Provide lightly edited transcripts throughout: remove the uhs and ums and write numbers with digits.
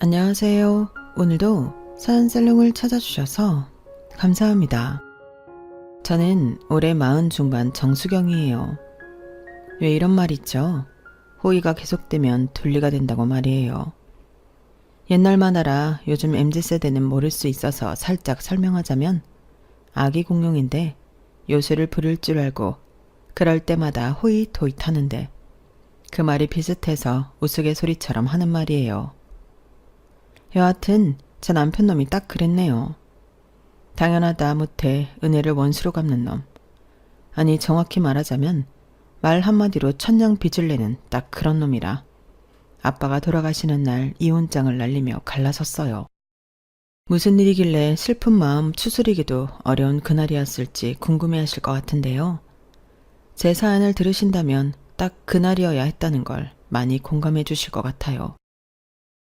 안녕하세요. 오늘도 사연살롱을 찾아주셔서 감사합니다. 저는 올해 40 중반 정수경이에요. 왜 이런 말 있죠? 호의가 계속되면 둘리가 된다고 말이에요. 옛날 만화라 요즘 MZ세대는 모를 수 있어서 살짝 설명하자면 아기 공룡인데 요술을 부릴 줄 알고 그럴 때마다 호잇호잇 하는데 그 말이 비슷해서 우스갯소리처럼 하는 말이에요. 여하튼 제 남편 놈이 딱 그랬네요. 당연하다 못해 은혜를 원수로 갚는 놈. 아니 정확히 말하자면 말 한마디로 천냥 빚을 내는 딱 그런 놈이라. 아빠가 돌아가시는 날 이혼장을 날리며 갈라섰어요. 무슨 일이길래 슬픈 마음 추스리기도 어려운 그날이었을지 궁금해하실 것 같은데요. 제 사연을 들으신다면 딱 그날이어야 했다는 걸 많이 공감해 주실 것 같아요.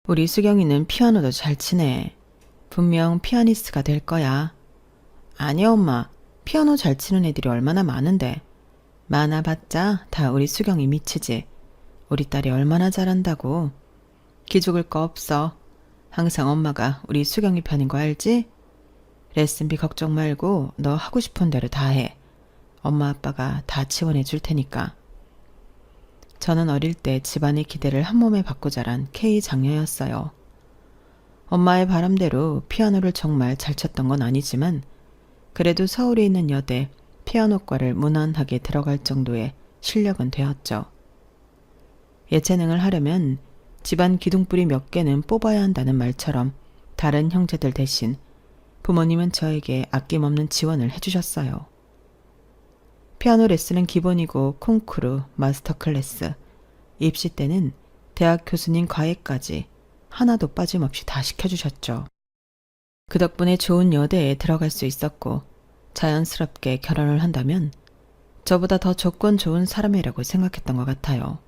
우리 수경이는 피아노도 잘 치네. 분명 피아니스트가 될 거야. 아니야 엄마. 피아노 잘 치는 애들이 얼마나 많은데. 많아봤자 다 우리 수경이 미치지. 우리 딸이 얼마나 잘한다고. 기죽을 거 없어. 항상 엄마가 우리 수경이 편인 거 알지? 레슨비 걱정 말고 너 하고 싶은 대로 다 해. 엄마 아빠가 다 지원해 줄 테니까. 저는 어릴 때 집안의 기대를 한 몸에 받고 자란 K 장녀였어요. 엄마의 바람대로 피아노를 정말 잘 쳤던 건 아니지만 그래도 서울에 있는 여대 피아노과를 무난하게 들어갈 정도의 실력은 되었죠. 예체능을 하려면 집안 기둥뿌리 몇 개는 뽑아야 한다는 말처럼 다른 형제들 대신 부모님은 저에게 아낌없는 지원을 해주셨어요. 피아노 레슨은 기본이고 콩쿠르, 마스터 클래스, 입시 때는 대학 교수님 과외까지 하나도 빠짐없이 다 시켜주셨죠. 그 덕분에 좋은 여대에 들어갈 수 있었고 자연스럽게 결혼을 한다면 저보다 더 조건 좋은 사람이라고 생각했던 것 같아요.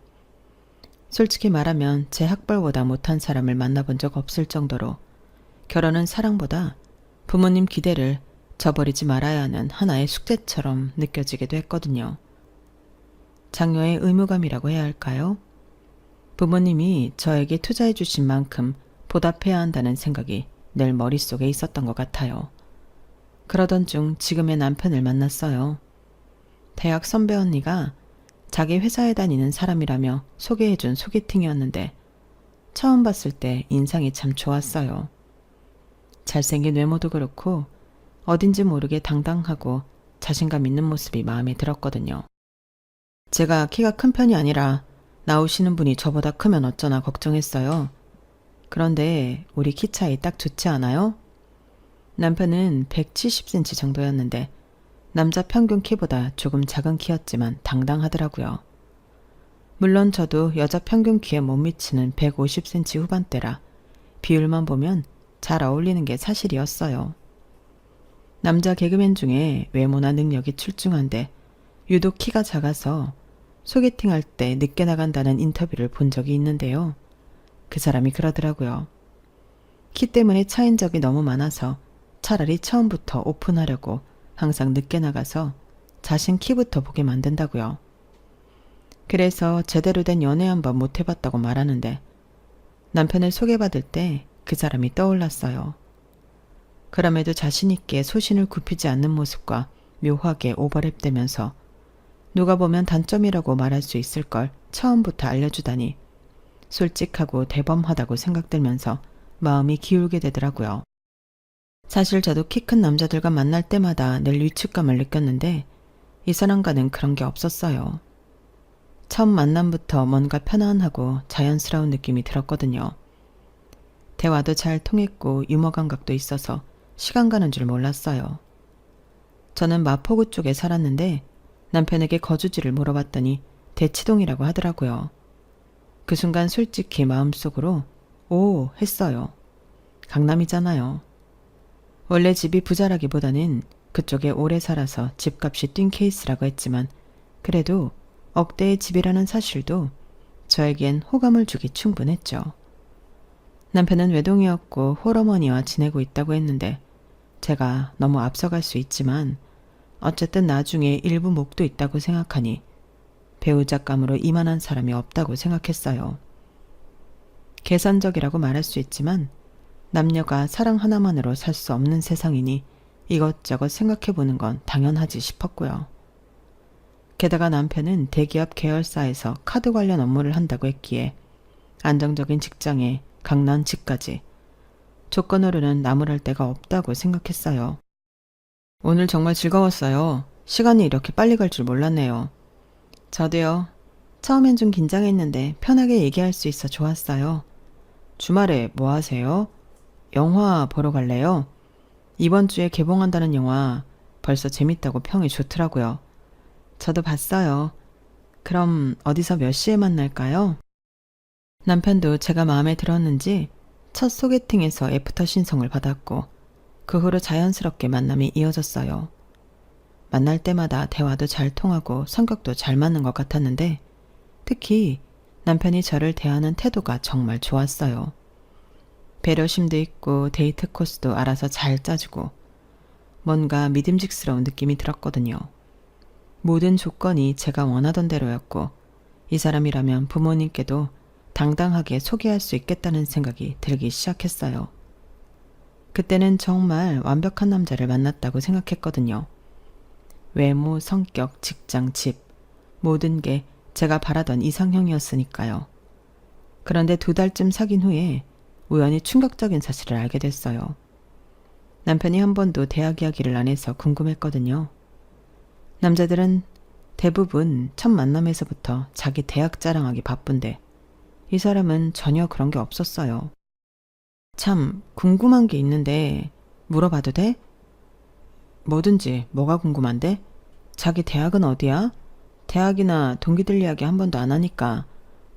솔직히 말하면 제 학벌보다 못한 사람을 만나본 적 없을 정도로 결혼은 사랑보다 부모님 기대를 저버리지 말아야 하는 하나의 숙제처럼 느껴지기도 했거든요. 장녀의 의무감이라고 해야 할까요? 부모님이 저에게 투자해 주신 만큼 보답해야 한다는 생각이 늘 머릿속에 있었던 것 같아요. 그러던 중 지금의 남편을 만났어요. 대학 선배 언니가 자기 회사에 다니는 사람이라며 소개해준 소개팅이었는데 처음 봤을 때 인상이 참 좋았어요. 잘생긴 외모도 그렇고 어딘지 모르게 당당하고 자신감 있는 모습이 마음에 들었거든요. 제가 키가 큰 편이 아니라 나오시는 분이 저보다 크면 어쩌나 걱정했어요. 그런데 우리 키 차이 딱 좋지 않아요? 남편은 170cm 정도였는데 남자 평균 키보다 조금 작은 키였지만 당당하더라고요. 물론 저도 여자 평균 키에 못 미치는 150cm 후반대라 비율만 보면 잘 어울리는 게 사실이었어요. 남자 개그맨 중에 외모나 능력이 출중한데 유독 키가 작아서 소개팅할 때 늦게 나간다는 인터뷰를 본 적이 있는데요. 그 사람이 그러더라고요. 키 때문에 차인 적이 너무 많아서 차라리 처음부터 오픈하려고 항상 늦게 나가서 자신 키부터 보게 만든다고요. 그래서 제대로 된 연애 한번 못 해봤다고 말하는데 남편을 소개받을 때 그 사람이 떠올랐어요. 그럼에도 자신있게 소신을 굽히지 않는 모습과 묘하게 오버랩되면서 누가 보면 단점이라고 말할 수 있을 걸 처음부터 알려주다니 솔직하고 대범하다고 생각들면서 마음이 기울게 되더라고요. 사실 저도 키 큰 남자들과 만날 때마다 늘 위축감을 느꼈는데 이 사람과는 그런 게 없었어요. 처음 만남부터 뭔가 편안하고 자연스러운 느낌이 들었거든요. 대화도 잘 통했고 유머 감각도 있어서 시간 가는 줄 몰랐어요. 저는 마포구 쪽에 살았는데 남편에게 거주지를 물어봤더니 대치동이라고 하더라고요. 그 순간 솔직히 마음속으로 오 했어요. 강남이잖아요. 원래 집이 부자라기보다는 그쪽에 오래 살아서 집값이 뛴 케이스라고 했지만 그래도 억대의 집이라는 사실도 저에겐 호감을 주기 충분했죠. 남편은 외동이었고 홀어머니와 지내고 있다고 했는데 제가 너무 앞서갈 수 있지만 어쨌든 나중에 일부 목도 있다고 생각하니 배우자감으로 이만한 사람이 없다고 생각했어요. 계산적이라고 말할 수 있지만 남녀가 사랑 하나만으로 살 수 없는 세상이니 이것저것 생각해보는 건 당연하지 싶었고요. 게다가 남편은 대기업 계열사에서 카드 관련 업무를 한다고 했기에 안정적인 직장에 강남 집까지 조건으로는 나무랄 데가 없다고 생각했어요. 오늘 정말 즐거웠어요. 시간이 이렇게 빨리 갈 줄 몰랐네요. 저도요. 처음엔 좀 긴장했는데 편하게 얘기할 수 있어 좋았어요. 주말에 뭐 하세요? 영화 보러 갈래요? 이번 주에 개봉한다는 영화 벌써 재밌다고 평이 좋더라고요. 저도 봤어요. 그럼 어디서 몇 시에 만날까요? 남편도 제가 마음에 들었는지 첫 소개팅에서 애프터 신청을 받았고 그 후로 자연스럽게 만남이 이어졌어요. 만날 때마다 대화도 잘 통하고 성격도 잘 맞는 것 같았는데 특히 남편이 저를 대하는 태도가 정말 좋았어요. 배려심도 있고 데이트 코스도 알아서 잘 짜주고 뭔가 믿음직스러운 느낌이 들었거든요. 모든 조건이 제가 원하던 대로였고 이 사람이라면 부모님께도 당당하게 소개할 수 있겠다는 생각이 들기 시작했어요. 그때는 정말 완벽한 남자를 만났다고 생각했거든요. 외모, 성격, 직장, 집 모든 게 제가 바라던 이상형이었으니까요. 그런데 2달쯤 사귄 후에 우연히 충격적인 사실을 알게 됐어요. 남편이 한 번도 대학 이야기를 안 해서 궁금했거든요. 남자들은 대부분 첫 만남에서부터 자기 대학 자랑하기 바쁜데 이 사람은 전혀 그런 게 없었어요. 참 궁금한 게 있는데 물어봐도 돼? 뭐든지. 뭐가 궁금한데? 자기 대학은 어디야? 대학이나 동기들 이야기 한 번도 안 하니까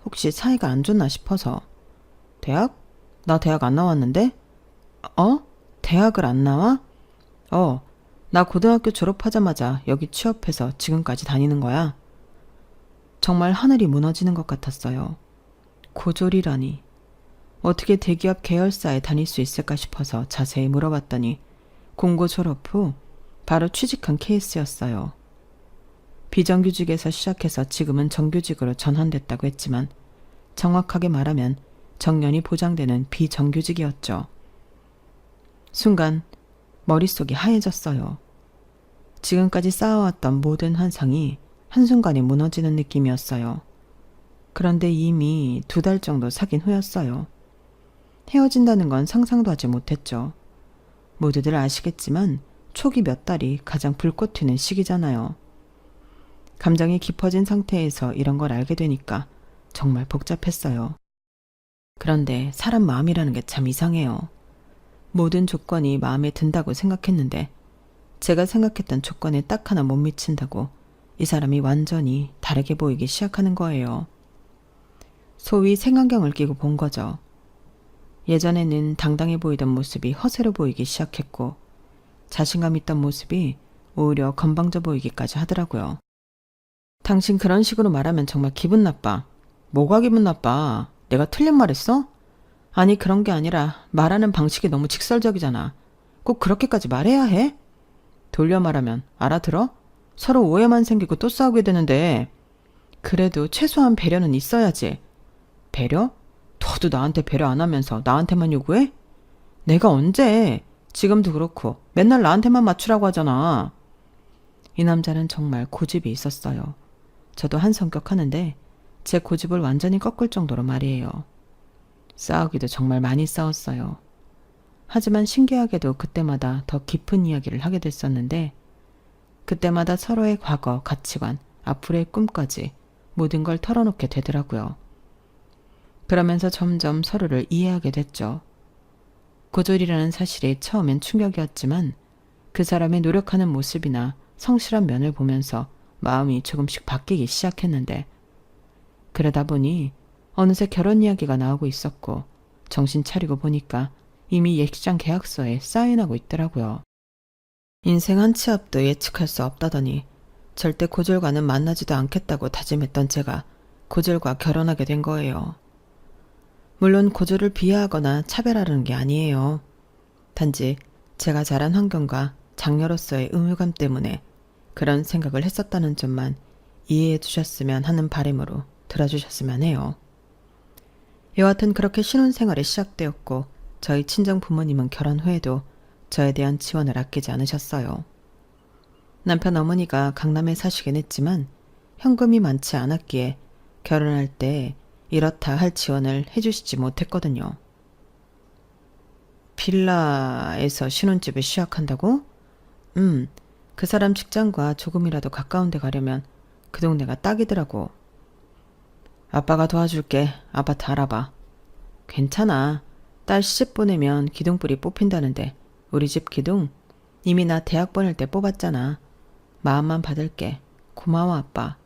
혹시 사이가 안 좋나 싶어서. 대학? 나 대학 안 나왔는데? 어? 대학을 안 나와? 나 고등학교 졸업하자마자 여기 취업해서 지금까지 다니는 거야. 정말 하늘이 무너지는 것 같았어요. 고졸이라니. 어떻게 대기업 계열사에 다닐 수 있을까 싶어서 자세히 물어봤더니 공고 졸업 후 바로 취직한 케이스였어요. 비정규직에서 시작해서 지금은 정규직으로 전환됐다고 했지만 정확하게 말하면 정년이 보장되는 비정규직이었죠. 순간 머릿속이 하얘졌어요. 지금까지 쌓아왔던 모든 환상이 한순간에 무너지는 느낌이었어요. 그런데 이미 2달 정도 사귄 후였어요. 헤어진다는 건 상상도 하지 못했죠. 모두들 아시겠지만 초기 몇 달이 가장 불꽃 튀는 시기잖아요. 감정이 깊어진 상태에서 이런 걸 알게 되니까 정말 복잡했어요. 그런데 사람 마음이라는 게 참 이상해요. 모든 조건이 마음에 든다고 생각했는데 제가 생각했던 조건에 딱 하나 못 미친다고 이 사람이 완전히 다르게 보이기 시작하는 거예요. 소위 색안경을 끼고 본 거죠. 예전에는 당당해 보이던 모습이 허세로 보이기 시작했고 자신감 있던 모습이 오히려 건방져 보이기까지 하더라고요. 당신 그런 식으로 말하면 정말 기분 나빠. 뭐가 기분 나빠? 내가 틀린 말 했어? 아니 그런 게 아니라 말하는 방식이 너무 직설적이잖아. 꼭 그렇게까지 말해야 해? 돌려 말하면 알아들어? 서로 오해만 생기고 또 싸우게 되는데 그래도 최소한 배려는 있어야지. 배려? 너도 나한테 배려 안 하면서 나한테만 요구해? 내가 언제? 지금도 그렇고 맨날 나한테만 맞추라고 하잖아. 이 남자는 정말 고집이 있었어요. 저도 한 성격 하는데 제 고집을 완전히 꺾을 정도로 말이에요. 싸우기도 정말 많이 싸웠어요. 하지만 신기하게도 그때마다 더 깊은 이야기를 하게 됐었는데 그때마다 서로의 과거, 가치관, 앞으로의 꿈까지 모든 걸 털어놓게 되더라고요. 그러면서 점점 서로를 이해하게 됐죠. 고졸이라는 사실이 처음엔 충격이었지만 그 사람의 노력하는 모습이나 성실한 면을 보면서 마음이 조금씩 바뀌기 시작했는데 그러다 보니 어느새 결혼 이야기가 나오고 있었고 정신 차리고 보니까 이미 예식장 계약서에 사인하고 있더라고요. 인생 한 치 앞도 예측할 수 없다더니 절대 고졸과는 만나지도 않겠다고 다짐했던 제가 고졸과 결혼하게 된 거예요. 물론 고졸을 비하하거나 차별하려는 게 아니에요. 단지 제가 자란 환경과 장녀로서의 의무감 때문에 그런 생각을 했었다는 점만 이해해 주셨으면 하는 바람으로 들어주셨으면 해요. 여하튼 그렇게 신혼생활이 시작되었고 저희 친정 부모님은 결혼 후에도 저에 대한 지원을 아끼지 않으셨어요. 남편 어머니가 강남에 사시긴 했지만 현금이 많지 않았기에 결혼할 때 이렇다 할 지원을 해주시지 못했거든요. 빌라에서 신혼집을 시작한다고? 그 사람 직장과 조금이라도 가까운 데 가려면 그 동네가 딱이더라고. 아빠가 도와줄게. 아파트 알아봐. 괜찮아. 딸 시집 보내면 기둥불이 뽑힌다는데 우리 집 기둥 이미 나 대학 보낼 때 뽑았잖아. 마음만 받을게. 고마워 아빠.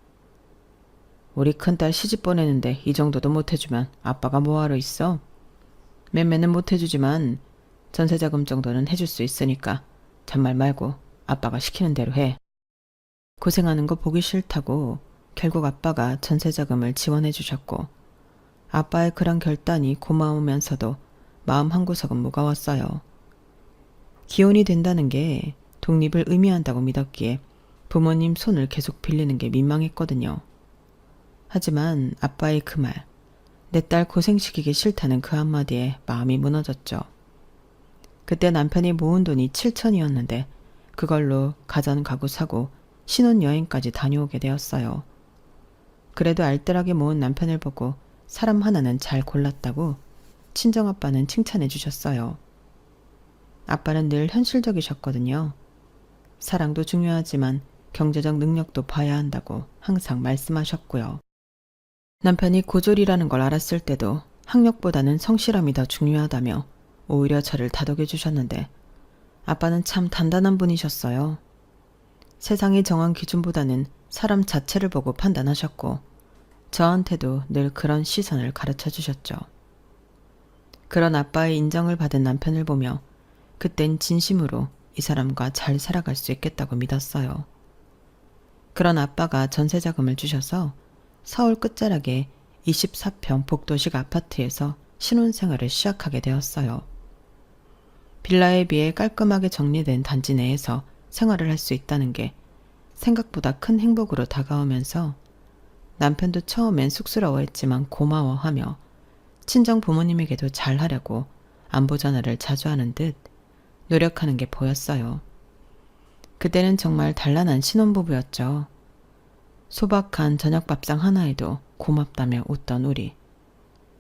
우리 큰딸 시집 보내는데 이 정도도 못해주면 아빠가 뭐하러 있어? 매매는 못해주지만 전세자금 정도는 해줄 수 있으니까 잔말 말고 아빠가 시키는 대로 해. 고생하는 거 보기 싫다고 결국 아빠가 전세자금을 지원해 주셨고 아빠의 그런 결단이 고마우면서도 마음 한구석은 무거웠어요. 기혼이 된다는 게 독립을 의미한다고 믿었기에 부모님 손을 계속 빌리는 게 민망했거든요. 하지만 아빠의 그 말, 내 딸 고생시키기 싫다는 그 한마디에 마음이 무너졌죠. 그때 남편이 모은 돈이 7천이었는데 그걸로 가전 가구 사고 신혼여행까지 다녀오게 되었어요. 그래도 알뜰하게 모은 남편을 보고 사람 하나는 잘 골랐다고 친정아빠는 칭찬해 주셨어요. 아빠는 늘 현실적이셨거든요. 사랑도 중요하지만 경제적 능력도 봐야 한다고 항상 말씀하셨고요. 남편이 고졸이라는 걸 알았을 때도 학력보다는 성실함이 더 중요하다며 오히려 저를 다독여 주셨는데 아빠는 참 단단한 분이셨어요. 세상이 정한 기준보다는 사람 자체를 보고 판단하셨고 저한테도 늘 그런 시선을 가르쳐 주셨죠. 그런 아빠의 인정을 받은 남편을 보며 그땐 진심으로 이 사람과 잘 살아갈 수 있겠다고 믿었어요. 그런 아빠가 전세자금을 주셔서 서울 끝자락에 24평 복도식 아파트에서 신혼생활을 시작하게 되었어요. 빌라에 비해 깔끔하게 정리된 단지 내에서 생활을 할 수 있다는 게 생각보다 큰 행복으로 다가오면서 남편도 처음엔 쑥스러워했지만 고마워하며 친정 부모님에게도 잘하려고 안부 전화를 자주 하는 듯 노력하는 게 보였어요. 그때는 정말 단란한 신혼부부였죠. 소박한 저녁 밥상 하나에도 고맙다며 웃던 우리.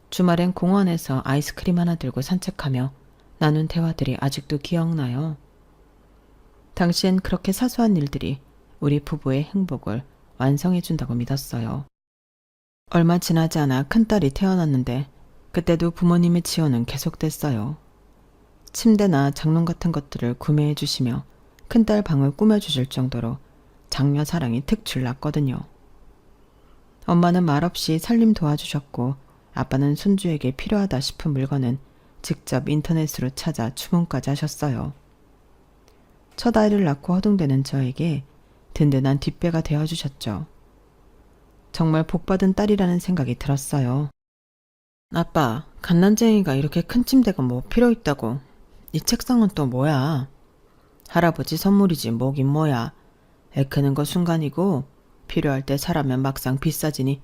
주말엔 공원에서 아이스크림 하나 들고 산책하며 나눈 대화들이 아직도 기억나요. 당시엔 그렇게 사소한 일들이 우리 부부의 행복을 완성해준다고 믿었어요. 얼마 지나지 않아 큰딸이 태어났는데 그때도 부모님의 지원은 계속됐어요. 침대나 장롱 같은 것들을 구매해 주시며 큰딸 방을 꾸며주실 정도로 장녀 사랑이 특출 났거든요. 엄마는 말없이 살림 도와주셨고 아빠는 손주에게 필요하다 싶은 물건은 직접 인터넷으로 찾아 주문까지 하셨어요. 첫 아이를 낳고 허둥대는 저에게 든든한 뒷배가 되어주셨죠. 정말 복받은 딸이라는 생각이 들었어요. 아빠, 갓난쟁이가 이렇게 큰 침대가 뭐 필요 있다고. 이 책상은 또 뭐야? 할아버지 선물이지 뭐긴 뭐야. 애 크는 거 순간이고 필요할 때 사라면 막상 비싸지니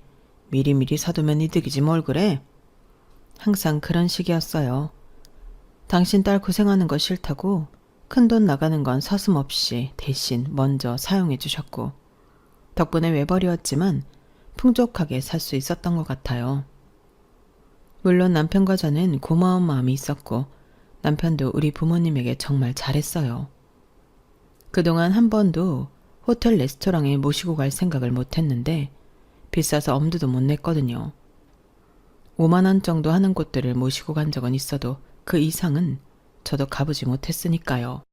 미리미리 사두면 이득이지 뭘 그래? 항상 그런 식이었어요. 당신 딸 고생하는 거 싫다고 큰돈 나가는 건 서슴없이 대신 먼저 사용해 주셨고 덕분에 외벌이었지만 풍족하게 살 수 있었던 것 같아요. 물론 남편과 저는 고마운 마음이 있었고 남편도 우리 부모님에게 정말 잘했어요. 그동안 한 번도 호텔 레스토랑에 모시고 갈 생각을 못했는데 비싸서 엄두도 못 냈거든요. 5만 원 정도 하는 곳들을 모시고 간 적은 있어도 그 이상은 저도 가보지 못했으니까요.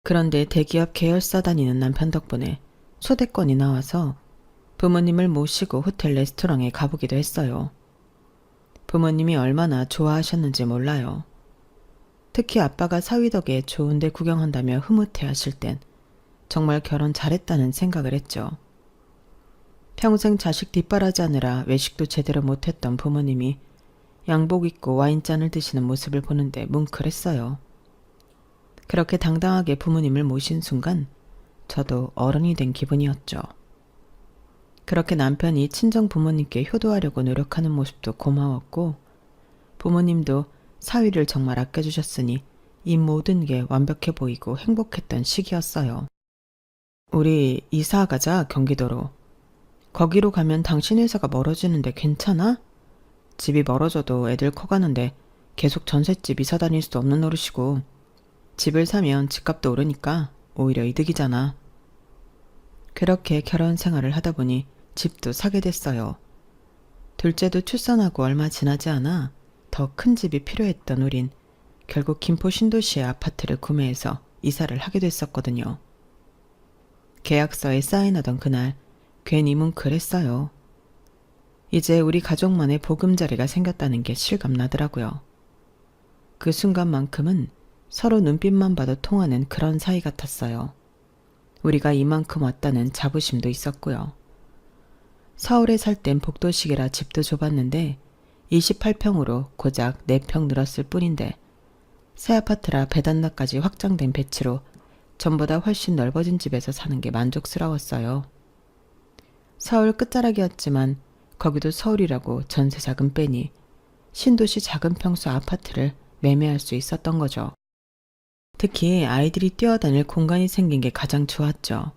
그런데 대기업 계열사 다니는 남편 덕분에 초대권이 나와서 부모님을 모시고 호텔 레스토랑에 가보기도 했어요. 부모님이 얼마나 좋아하셨는지 몰라요. 특히 아빠가 사위 덕에 좋은 데 구경한다며 흐뭇해 하실 땐 정말 결혼 잘했다는 생각을 했죠. 평생 자식 뒷바라지하느라 외식도 제대로 못했던 부모님이 양복 입고 와인잔을 드시는 모습을 보는데 뭉클했어요. 그렇게 당당하게 부모님을 모신 순간 저도 어른이 된 기분이었죠. 그렇게 남편이 친정 부모님께 효도하려고 노력하는 모습도 고마웠고 부모님도 사위를 정말 아껴주셨으니 이 모든 게 완벽해 보이고 행복했던 시기였어요. 우리 이사 가자, 경기도로. 거기로 가면 당신 회사가 멀어지는데 괜찮아? 집이 멀어져도 애들 커가는데 계속 전셋집 이사 다닐 수도 없는 노릇이고, 집을 사면 집값도 오르니까 오히려 이득이잖아. 그렇게 결혼 생활을 하다 보니 집도 사게 됐어요. 둘째도 출산하고 얼마 지나지 않아 더 큰 집이 필요했던 우린 결국 김포 신도시의 아파트를 구매해서 이사를 하게 됐었거든요. 계약서에 사인하던 그날 괜히 뭉클했어요. 이제 우리 가족만의 보금자리가 생겼다는 게 실감나더라고요. 그 순간만큼은 서로 눈빛만 봐도 통하는 그런 사이 같았어요. 우리가 이만큼 왔다는 자부심도 있었고요. 서울에 살 땐 복도식이라 집도 좁았는데 28평으로 고작 4평 늘었을 뿐인데 새 아파트라 베란다까지 확장된 배치로 전보다 훨씬 넓어진 집에서 사는 게 만족스러웠어요. 서울 끝자락이었지만 거기도 서울이라고 전세자금 빼니 신도시 작은 평수 아파트를 매매할 수 있었던 거죠. 특히 아이들이 뛰어다닐 공간이 생긴 게 가장 좋았죠.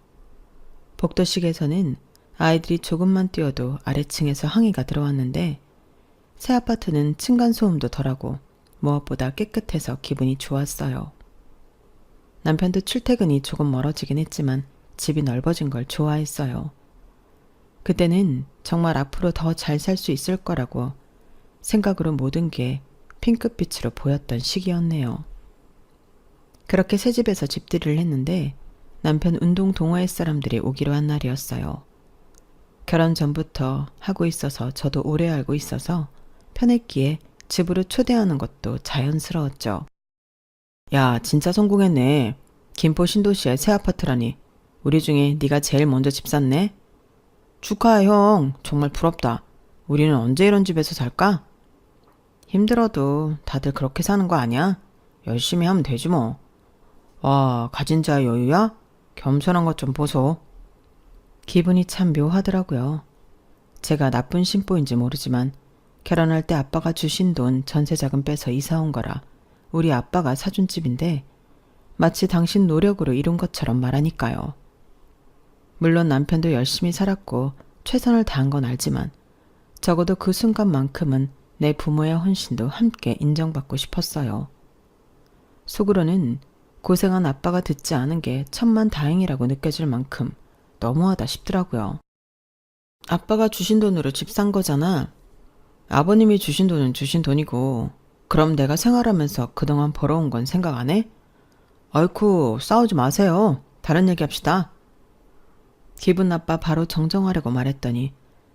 복도식에서는 아이들이 조금만 뛰어도 아래층에서 항의가 들어왔는데 새 아파트는 층간소음도 덜하고 무엇보다 깨끗해서 기분이 좋았어요. 남편도 출퇴근이 조금 멀어지긴 했지만 집이 넓어진 걸 좋아했어요. 그때는 정말 앞으로 더 잘 살 수 있을 거라고 생각으로 모든 게 핑크빛으로 보였던 시기였네요. 그렇게 새 집에서 집들이를 했는데 남편 운동 동호회 사람들이 오기로 한 날이었어요. 결혼 전부터 하고 있어서 저도 오래 알고 있어서 편했기에 집으로 초대하는 것도 자연스러웠죠. 야, 진짜 성공했네. 김포 신도시에 새 아파트라니. 우리 중에 네가 제일 먼저 집 샀네. 축하해, 형. 정말 부럽다. 우리는 언제 이런 집에서 살까? 힘들어도 다들 그렇게 사는 거 아니야? 열심히 하면 되지 뭐. 와, 가진 자의 여유야? 겸손한 것 좀 보소. 기분이 참 묘하더라고요. 제가 나쁜 심보인지 모르지만 결혼할 때 아빠가 주신 돈 전세자금 빼서 이사 온 거라 우리 아빠가 사준 집인데 마치 당신 노력으로 이룬 것처럼 말하니까요. 물론 남편도 열심히 살았고 최선을 다한 건 알지만 적어도 그 순간만큼은 내 부모의 헌신도 함께 인정받고 싶었어요. 속으로는 고생한 아빠가 듣지 않은 게 천만다행이라고 느껴질 만큼 너무하다 싶더라고요. 아빠가 주신 돈으로 집 산 거잖아. 아버님이 주신 돈은 주신 돈이고 그럼 내가 생활하면서 그동안 벌어온 건 생각 안 해? 아이쿠, 싸우지 마세요. 다른 얘기 합시다. 기분 나빠 바로 정정하려고 말했더니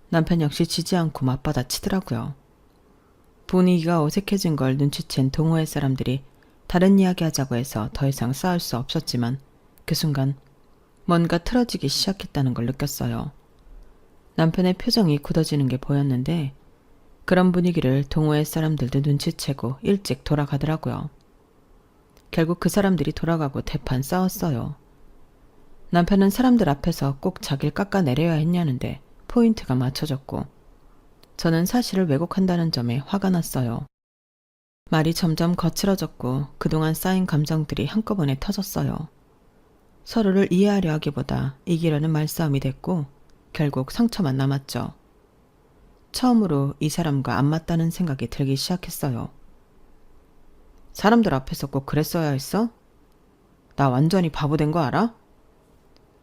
남편 역시 지지 않고 맞받아치더라고요. 분위기가 어색해진 걸 눈치챈 동호회 사람들이 다른 이야기 하자고 해서 더 이상 싸울 수 없었지만 그 순간 뭔가 틀어지기 시작했다는 걸 느꼈어요. 남편의 표정이 굳어지는 게 보였는데 그런 분위기를 동호회 사람들도 눈치채고 일찍 돌아가더라고요. 결국 그 사람들이 돌아가고 대판 싸웠어요. 남편은 사람들 앞에서 꼭 자기를 깎아내려야 했냐는데 포인트가 맞춰졌고 저는 사실을 왜곡한다는 점에 화가 났어요. 말이 점점 거칠어졌고 그동안 쌓인 감정들이 한꺼번에 터졌어요. 서로를 이해하려 하기보다 이기려는 말싸움이 됐고 결국 상처만 남았죠. 처음으로 이 사람과 안 맞다는 생각이 들기 시작했어요. 사람들 앞에서 꼭 그랬어야 했어? 나 완전히 바보 된 거 알아?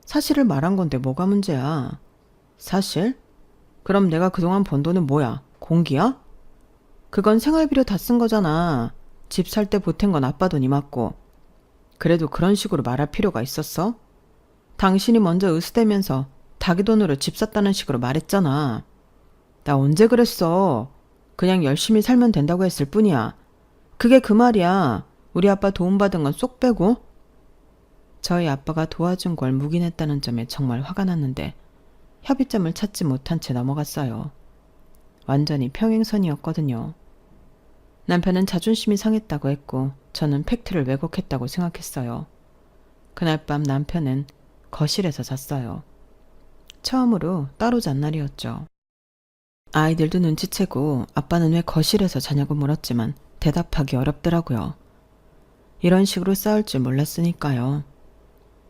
사실을 말한 건데 뭐가 문제야? 사실? 그럼 내가 그동안 번 돈은 뭐야? 공기야? 그건 생활비로 다 쓴 거잖아. 집 살 때 보탠 건 아빠 돈이 맞고. 그래도 그런 식으로 말할 필요가 있었어? 당신이 먼저 으스대면서 자기 돈으로 집 샀다는 식으로 말했잖아. 나 언제 그랬어? 그냥 열심히 살면 된다고 했을 뿐이야. 그게 그 말이야. 우리 아빠 도움받은 건 쏙 빼고. 저희 아빠가 도와준 걸 묵인했다는 점에 정말 화가 났는데 협의점을 찾지 못한 채 넘어갔어요. 완전히 평행선이었거든요. 남편은 자존심이 상했다고 했고 저는 팩트를 왜곡했다고 생각했어요. 그날 밤 남편은 거실에서 잤어요. 처음으로 따로 잔 날이었죠. 아이들도 눈치채고 아빠는 왜 거실에서 자냐고 물었지만 대답하기 어렵더라고요. 이런 식으로 싸울 줄 몰랐으니까요.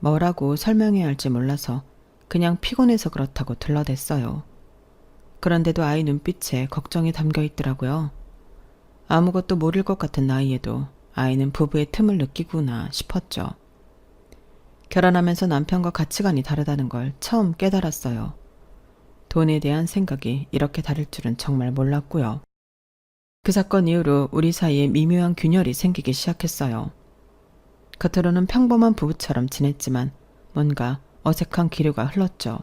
뭐라고 설명해야 할지 몰라서 그냥 피곤해서 그렇다고 둘러댔어요. 그런데도 아이 눈빛에 걱정이 담겨 있더라고요. 아무것도 모를 것 같은 나이에도 아이는 부부의 틈을 느끼구나 싶었죠. 결혼하면서 남편과 가치관이 다르다는 걸 처음 깨달았어요. 돈에 대한 생각이 이렇게 다를 줄은 정말 몰랐고요. 그 사건 이후로 우리 사이에 미묘한 균열이 생기기 시작했어요. 겉으로는 평범한 부부처럼 지냈지만 뭔가 어색한 기류가 흘렀죠.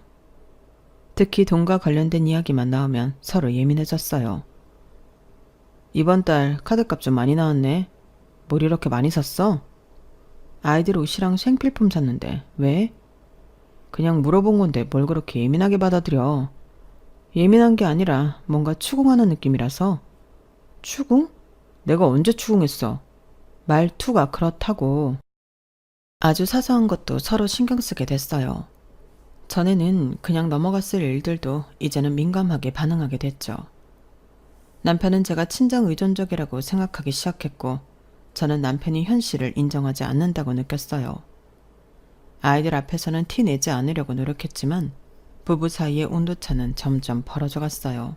특히 돈과 관련된 이야기만 나오면 서로 예민해졌어요. 이번 달 카드값 좀 많이 나왔네. 뭘 이렇게 많이 샀어? 아이들 옷이랑 생필품 샀는데 왜? 그냥 물어본 건데 뭘 그렇게 예민하게 받아들여. 예민한 게 아니라 뭔가 추궁하는 느낌이라서. 추궁? 내가 언제 추궁했어? 말투가 그렇다고. 아주 사소한 것도 서로 신경 쓰게 됐어요. 전에는 그냥 넘어갔을 일들도 이제는 민감하게 반응하게 됐죠. 남편은 제가 친정 의존적이라고 생각하기 시작했고 저는 남편이 현실을 인정하지 않는다고 느꼈어요. 아이들 앞에서는 티 내지 않으려고 노력했지만 부부 사이의 온도차는 점점 벌어져 갔어요.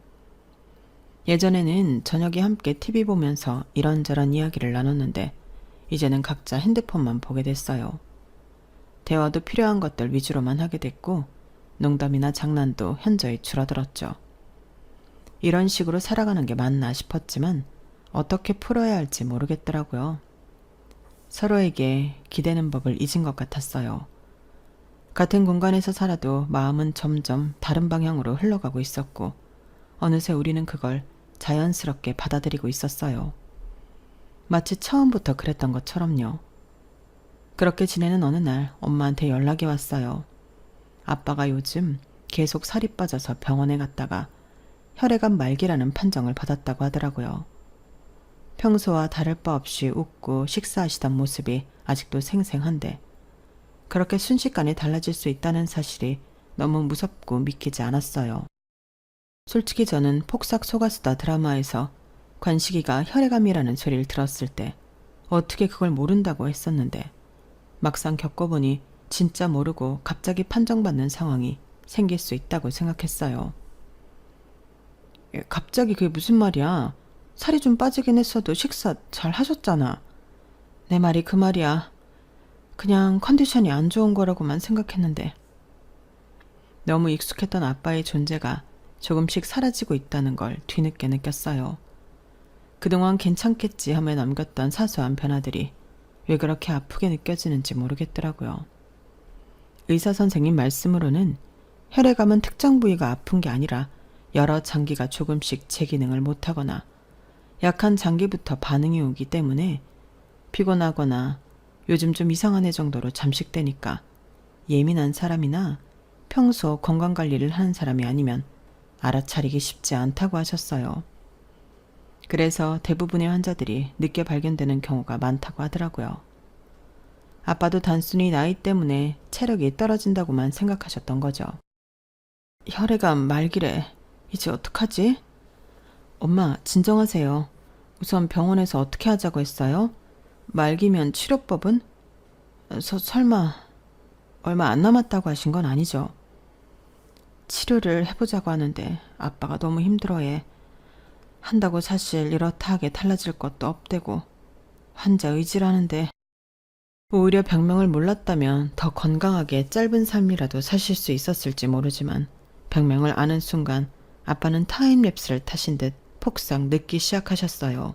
예전에는 저녁에 함께 TV 보면서 이런저런 이야기를 나눴는데 이제는 각자 핸드폰만 보게 됐어요. 대화도 필요한 것들 위주로만 하게 됐고 농담이나 장난도 현저히 줄어들었죠. 이런 식으로 살아가는 게 맞나 싶었지만 어떻게 풀어야 할지 모르겠더라고요. 서로에게 기대는 법을 잊은 것 같았어요. 같은 공간에서 살아도 마음은 점점 다른 방향으로 흘러가고 있었고 어느새 우리는 그걸 자연스럽게 받아들이고 있었어요. 마치 처음부터 그랬던 것처럼요. 그렇게 지내는 어느 날 엄마한테 연락이 왔어요. 아빠가 요즘 계속 살이 빠져서 병원에 갔다가 혈액암 말기라는 판정을 받았다고 하더라고요. 평소와 다를 바 없이 웃고 식사하시던 모습이 아직도 생생한데 그렇게 순식간에 달라질 수 있다는 사실이 너무 무섭고 믿기지 않았어요. 솔직히 저는 폭삭 속았수다 드라마에서 관식이가 혈액암이라는 소리를 들었을 때 어떻게 그걸 모른다고 했었는데 막상 겪어보니 진짜 모르고 갑자기 판정받는 상황이 생길 수 있다고 생각했어요. 갑자기 그게 무슨 말이야? 살이 좀 빠지긴 했어도 식사 잘 하셨잖아. 내 말이 그 말이야. 그냥 컨디션이 안 좋은 거라고만 생각했는데. 너무 익숙했던 아빠의 존재가 조금씩 사라지고 있다는 걸 뒤늦게 느꼈어요. 그동안 괜찮겠지 하며 남겼던 사소한 변화들이 왜 그렇게 아프게 느껴지는지 모르겠더라고요. 의사 선생님 말씀으로는 혈액암은 특정 부위가 아픈 게 아니라 여러 장기가 조금씩 제 기능을 못하거나 약한 장기부터 반응이 오기 때문에 피곤하거나 요즘 좀 이상하네 정도로 잠식되니까 예민한 사람이나 평소 건강관리를 하는 사람이 아니면 알아차리기 쉽지 않다고 하셨어요. 그래서 대부분의 환자들이 늦게 발견되는 경우가 많다고 하더라고요. 아빠도 단순히 나이 때문에 체력이 떨어진다고만 생각하셨던 거죠. 혈액암 말기래. 이제 어떡하지? 엄마, 진정하세요. 우선 병원에서 어떻게 하자고 했어요? 말기면 치료법은? 설마 얼마 안 남았다고 하신 건 아니죠? 치료를 해보자고 하는데 아빠가 너무 힘들어해. 한다고 사실 이렇다 하게 달라질 것도 없대고 환자 의지라는데 오히려 병명을 몰랐다면 더 건강하게 짧은 삶이라도 사실 수 있었을지 모르지만 병명을 아는 순간 아빠는 타임랩스를 타신 듯 폭삭 늙기 시작하셨어요.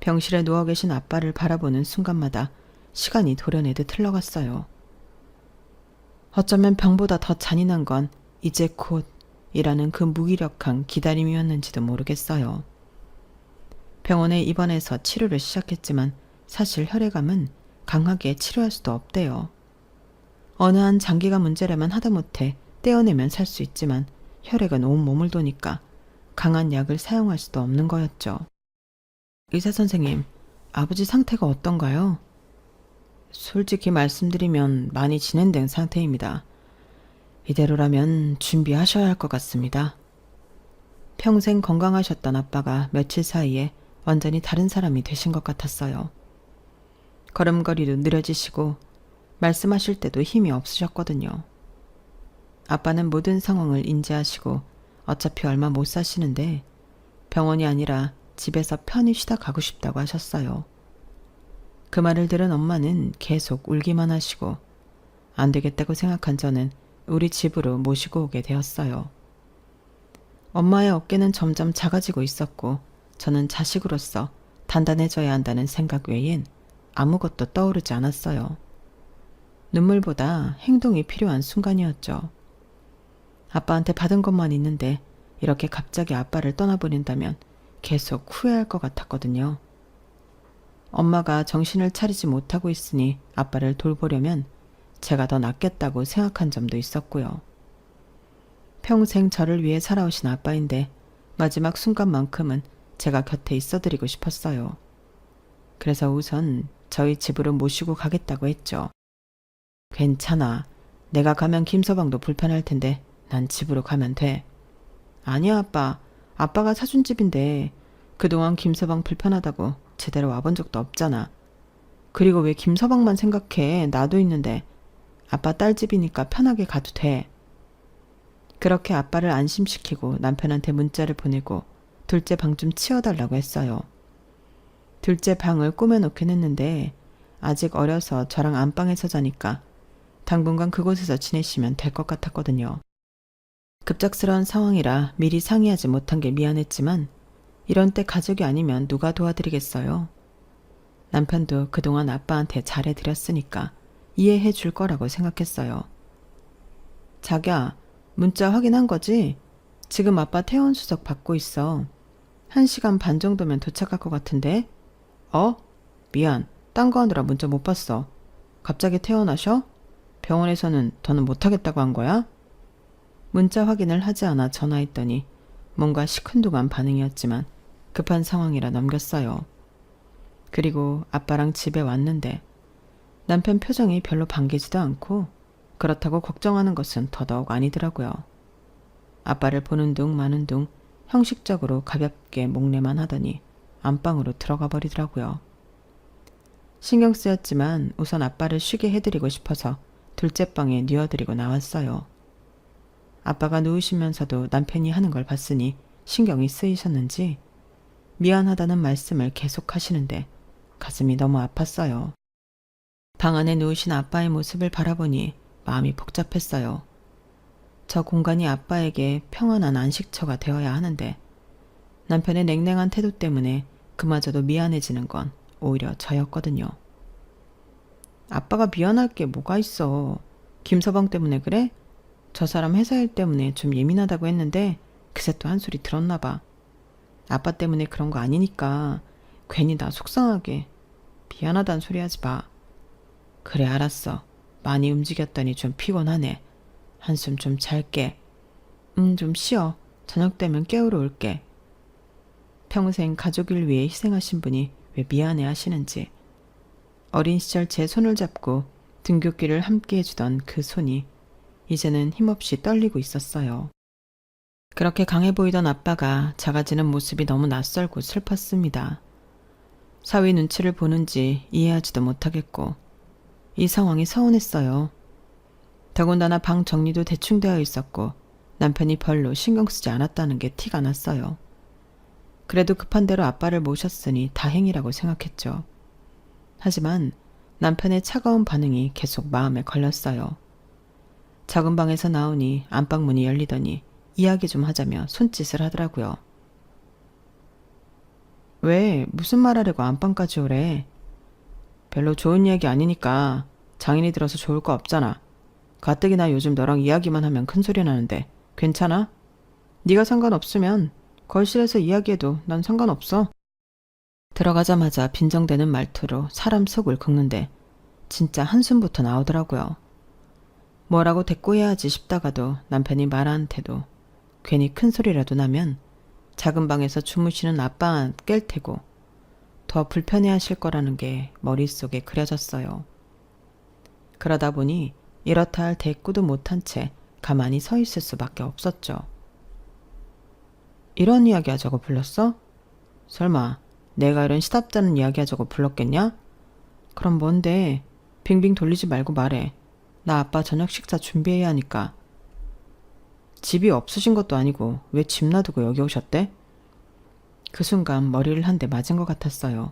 병실에 누워 계신 아빠를 바라보는 순간마다 시간이 도려내듯 흘러갔어요. 어쩌면 병보다 더 잔인한 건 이제 곧이라는 그 무기력한 기다림이었는지도 모르겠어요. 병원에 입원해서 치료를 시작했지만 사실 혈액암은 강하게 치료할 수도 없대요. 어느 한 장기가 문제라면 하다못해 떼어내면 살 수 있지만 혈액은 온 몸을 도니까 강한 약을 사용할 수도 없는 거였죠. 의사 선생님, 아버지 상태가 어떤가요? 솔직히 말씀드리면 많이 진행된 상태입니다. 이대로라면 준비하셔야 할 것 같습니다. 평생 건강하셨던 아빠가 며칠 사이에 완전히 다른 사람이 되신 것 같았어요. 걸음걸이도 느려지시고 말씀하실 때도 힘이 없으셨거든요. 아빠는 모든 상황을 인지하시고 어차피 얼마 못 사시는데 병원이 아니라 집에서 편히 쉬다 가고 싶다고 하셨어요. 그 말을 들은 엄마는 계속 울기만 하시고 안 되겠다고 생각한 저는 우리 집으로 모시고 오게 되었어요. 엄마의 어깨는 점점 작아지고 있었고 저는 자식으로서 단단해져야 한다는 생각 외엔 아무것도 떠오르지 않았어요. 눈물보다 행동이 필요한 순간이었죠. 아빠한테 받은 것만 있는데 이렇게 갑자기 아빠를 떠나버린다면 계속 후회할 것 같았거든요. 엄마가 정신을 차리지 못하고 있으니 아빠를 돌보려면 제가 더 낫겠다고 생각한 점도 있었고요. 평생 저를 위해 살아오신 아빠인데 마지막 순간만큼은 제가 곁에 있어드리고 싶었어요. 그래서 우선 저희 집으로 모시고 가겠다고 했죠. 괜찮아. 내가 가면 김서방도 불편할 텐데 난 집으로 가면 돼. 아니야, 아빠. 아빠가 사준 집인데 그동안 김서방 불편하다고 제대로 와본 적도 없잖아. 그리고 왜 김서방만 생각해? 나도 있는데. 아빠 딸 집이니까 편하게 가도 돼. 그렇게 아빠를 안심시키고 남편한테 문자를 보내고 둘째 방 좀 치워달라고 했어요. 둘째 방을 꾸며놓긴 했는데 아직 어려서 저랑 안방에서 자니까 당분간 그곳에서 지내시면 될 것 같았거든요. 급작스러운 상황이라 미리 상의하지 못한 게 미안했지만 이런 때 가족이 아니면 누가 도와드리겠어요. 남편도 그동안 아빠한테 잘해드렸으니까 이해해 줄 거라고 생각했어요. 자기야, 문자 확인한 거지? 지금 아빠 퇴원 수석 받고 있어. 1시간 반 정도면 도착할 것 같은데? 미안. 딴 거 하느라 문자 못 봤어. 갑자기 퇴원하셔? 병원에서는 더는 못하겠다고 한 거야? 문자 확인을 하지 않아 전화했더니 뭔가 시큰둥한 반응이었지만 급한 상황이라 넘겼어요. 그리고 아빠랑 집에 왔는데 남편 표정이 별로 반기지도 않고 그렇다고 걱정하는 것은 더더욱 아니더라고요. 아빠를 보는 둥 마는 둥 형식적으로 가볍게 목례만 하더니 안방으로 들어가 버리더라고요. 신경 쓰였지만 우선 아빠를 쉬게 해드리고 싶어서 둘째 방에 뉘어드리고 나왔어요. 아빠가 누우시면서도 남편이 하는 걸 봤으니 신경이 쓰이셨는지 미안하다는 말씀을 계속 하시는데 가슴이 너무 아팠어요. 방 안에 누우신 아빠의 모습을 바라보니 마음이 복잡했어요. 저 공간이 아빠에게 평안한 안식처가 되어야 하는데 남편의 냉랭한 태도 때문에 그마저도 미안해지는 건 오히려 저였거든요. 아빠가 미안할 게 뭐가 있어. 김서방 때문에 그래? 저 사람 회사 일 때문에 좀 예민하다고 했는데 그새 또 한 소리 들었나 봐. 아빠 때문에 그런 거 아니니까 괜히 나 속상하게 미안하단 소리 하지 마. 그래 알았어. 많이 움직였더니 좀 피곤하네. 한숨 좀 잘게. 좀 쉬어. 저녁 되면 깨우러 올게. 평생 가족을 위해 희생하신 분이 왜 미안해 하시는지. 어린 시절 제 손을 잡고 등굣길을 함께 해주던 그 손이 이제는 힘없이 떨리고 있었어요. 그렇게 강해 보이던 아빠가 작아지는 모습이 너무 낯설고 슬펐습니다. 사위 눈치를 보는지 이해하지도 못하겠고 이 상황이 서운했어요. 더군다나 방 정리도 대충 되어 있었고 남편이 별로 신경 쓰지 않았다는 게 티가 났어요. 그래도 급한 대로 아빠를 모셨으니 다행이라고 생각했죠. 하지만 남편의 차가운 반응이 계속 마음에 걸렸어요. 작은 방에서 나오니 안방 문이 열리더니 이야기 좀 하자며 손짓을 하더라고요. 왜 무슨 말하려고 안방까지 오래? 별로 좋은 이야기 아니니까 장인이 들어서 좋을 거 없잖아. 가뜩이나 요즘 너랑 이야기만 하면 큰소리 나는데 괜찮아? 네가 상관없으면 거실에서 이야기해도 난 상관없어. 들어가자마자 빈정대는 말투로 사람 속을 긁는데 진짜 한숨부터 나오더라고요. 뭐라고 대꾸해야지 싶다가도 남편이 말하는 태도 괜히 큰소리라도 나면 작은 방에서 주무시는 아빠 깰 테고 더 불편해하실 거라는 게 머릿속에 그려졌어요. 그러다 보니 이렇다 할 대꾸도 못한 채 가만히 서 있을 수밖에 없었죠. 이런 이야기 하자고 불렀어? 설마 내가 이런 시답잖은 이야기 하자고 불렀겠냐? 그럼 뭔데? 빙빙 돌리지 말고 말해. 나 아빠 저녁 식사 준비해야 하니까. 집이 없으신 것도 아니고 왜 집 놔두고 여기 오셨대? 그 순간 머리를 한 대 맞은 것 같았어요.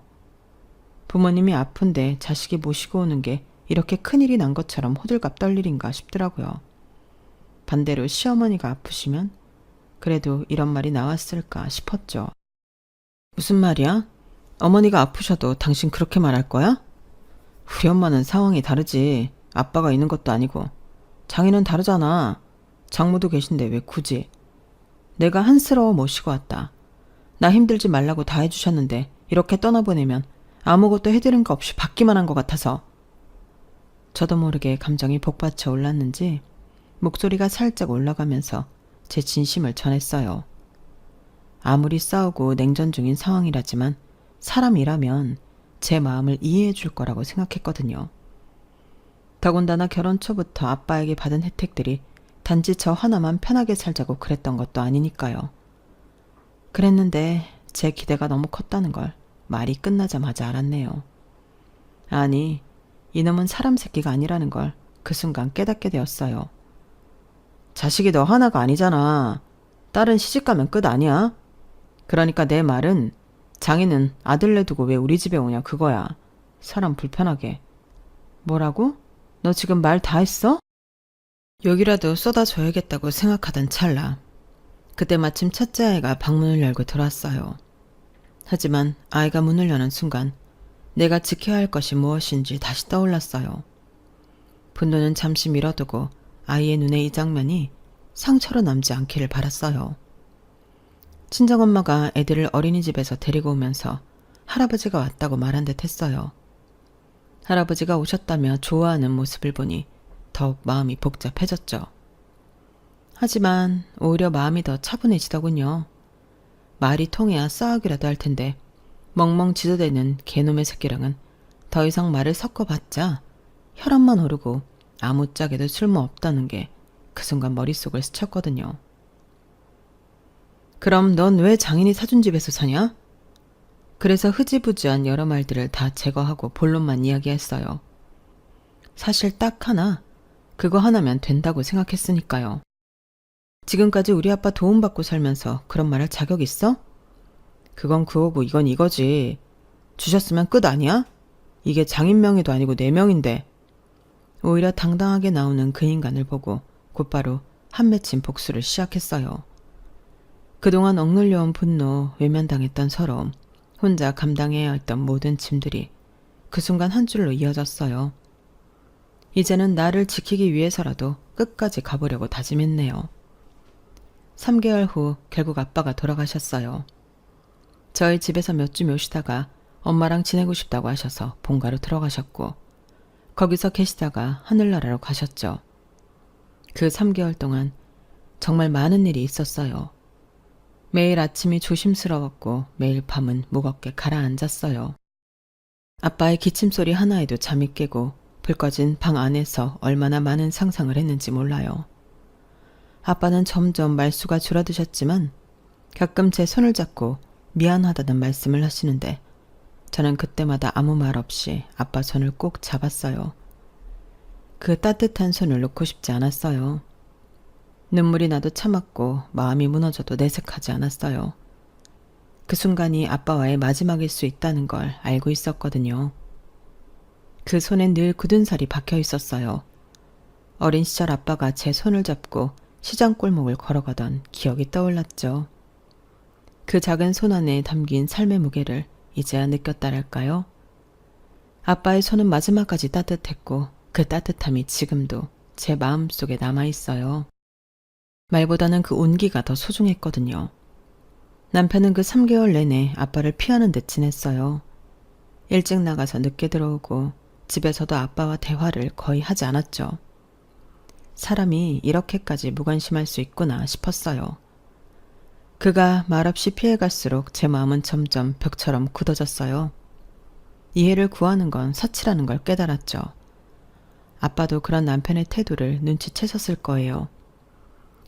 부모님이 아픈데 자식이 모시고 오는 게 이렇게 큰일이 난 것처럼 호들갑 떨 일인가 싶더라고요. 반대로 시어머니가 아프시면 그래도 이런 말이 나왔을까 싶었죠. 무슨 말이야? 어머니가 아프셔도 당신 그렇게 말할 거야? 우리 엄마는 상황이 다르지. 아빠가 있는 것도 아니고. 장인은 다르잖아. 장모도 계신데 왜 굳이. 내가 한스러워 모시고 왔다. 나 힘들지 말라고 다 해주셨는데 이렇게 떠나보내면 아무것도 해드린 거 없이 받기만 한 것 같아서. 저도 모르게 감정이 복받쳐 올랐는지 목소리가 살짝 올라가면서 제 진심을 전했어요. 아무리 싸우고 냉전 중인 상황이라지만 사람이라면 제 마음을 이해해 줄 거라고 생각했거든요. 더군다나 결혼 초부터 아빠에게 받은 혜택들이 단지 저 하나만 편하게 살자고 그랬던 것도 아니니까요. 그랬는데 제 기대가 너무 컸다는 걸 말이 끝나자마자 알았네요. 아니, 이놈은 사람 새끼가 아니라는 걸 그 순간 깨닫게 되었어요. 자식이 너 하나가 아니잖아. 딸은 시집가면 끝 아니야? 그러니까 내 말은 장인은 아들내 두고 왜 우리 집에 오냐 그거야. 사람 불편하게. 뭐라고? 너 지금 말 다 했어? 여기라도 쏟아줘야겠다고 생각하던 찰나. 그때 마침 첫째 아이가 방문을 열고 들어왔어요. 하지만 아이가 문을 여는 순간 내가 지켜야 할 것이 무엇인지 다시 떠올랐어요. 분노는 잠시 밀어두고 아이의 눈에 이 장면이 상처로 남지 않기를 바랐어요. 친정엄마가 애들을 어린이집에서 데리고 오면서 할아버지가 왔다고 말한 듯 했어요. 할아버지가 오셨다며 좋아하는 모습을 보니 더욱 마음이 복잡해졌죠. 하지만 오히려 마음이 더 차분해지더군요. 말이 통해야 싸우기라도 할 텐데 멍멍 지저대는 개놈의 새끼랑은 더 이상 말을 섞어봤자 혈압만 오르고 아무짝에도 쓸모없다는 게 그 순간 머릿속을 스쳤거든요. 그럼 넌 왜 장인이 사준 집에서 사냐? 그래서 흐지부지한 여러 말들을 다 제거하고 본론만 이야기했어요. 사실 딱 하나, 그거 하나면 된다고 생각했으니까요. 지금까지 우리 아빠 도움받고 살면서 그런 말 할 자격 있어? 그건 그거고 이건 이거지. 주셨으면 끝 아니야? 이게 장인 명의도 아니고 내 명인데. 오히려 당당하게 나오는 그 인간을 보고 곧바로 한 맺힌 복수를 시작했어요. 그동안 억눌려온 분노, 외면당했던 서러움, 혼자 감당해야 했던 모든 짐들이 그 순간 한 줄로 이어졌어요. 이제는 나를 지키기 위해서라도 끝까지 가보려고 다짐했네요. 3개월 후 결국 아빠가 돌아가셨어요. 저희 집에서 몇 주 모시다가 엄마랑 지내고 싶다고 하셔서 본가로 들어가셨고 거기서 계시다가 하늘나라로 가셨죠. 그 3개월 동안 정말 많은 일이 있었어요. 매일 아침이 조심스러웠고 매일 밤은 무겁게 가라앉았어요. 아빠의 기침소리 하나에도 잠이 깨고 불 꺼진 방 안에서 얼마나 많은 상상을 했는지 몰라요. 아빠는 점점 말수가 줄어드셨지만 가끔 제 손을 잡고 미안하다는 말씀을 하시는데 저는 그때마다 아무 말 없이 아빠 손을 꼭 잡았어요. 그 따뜻한 손을 놓고 싶지 않았어요. 눈물이 나도 참았고 마음이 무너져도 내색하지 않았어요. 그 순간이 아빠와의 마지막일 수 있다는 걸 알고 있었거든요. 그 손엔 늘 굳은 살이 박혀 있었어요. 어린 시절 아빠가 제 손을 잡고 시장 골목을 걸어가던 기억이 떠올랐죠. 그 작은 손 안에 담긴 삶의 무게를 이제야 느꼈다랄까요? 아빠의 손은 마지막까지 따뜻했고 그 따뜻함이 지금도 제 마음속에 남아있어요. 말보다는 그 온기가 더 소중했거든요. 남편은 그 3개월 내내 아빠를 피하는 듯 지냈어요. 일찍 나가서 늦게 들어오고 집에서도 아빠와 대화를 거의 하지 않았죠. 사람이 이렇게까지 무관심할 수 있구나 싶었어요. 그가 말없이 피해갈수록 제 마음은 점점 벽처럼 굳어졌어요. 이해를 구하는 건 사치라는 걸 깨달았죠. 아빠도 그런 남편의 태도를 눈치채셨을 거예요.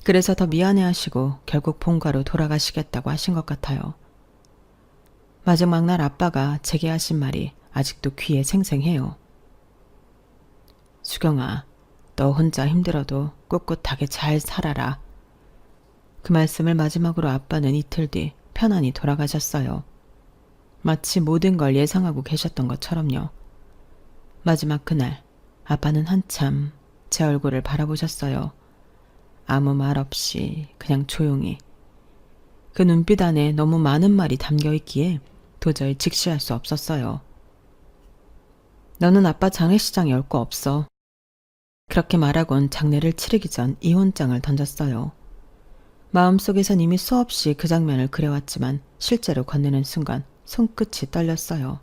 그래서 더 미안해하시고 결국 본가로 돌아가시겠다고 하신 것 같아요. 마지막 날 아빠가 제게 하신 말이 아직도 귀에 생생해요. 수경아, 너 혼자 힘들어도 꿋꿋하게 잘 살아라. 그 말씀을 마지막으로 아빠는 이틀 뒤 편안히 돌아가셨어요. 마치 모든 걸 예상하고 계셨던 것처럼요. 마지막 그날 아빠는 한참 제 얼굴을 바라보셨어요. 아무 말 없이 그냥 조용히. 그 눈빛 안에 너무 많은 말이 담겨 있기에 도저히 직시할 수 없었어요. 너는 아빠 장례식장에 올 거 없어. 그렇게 말하곤 장례를 치르기 전 이혼장을 던졌어요. 마음속에선 이미 수없이 그 장면을 그려왔지만 실제로 건네는 순간 손끝이 떨렸어요.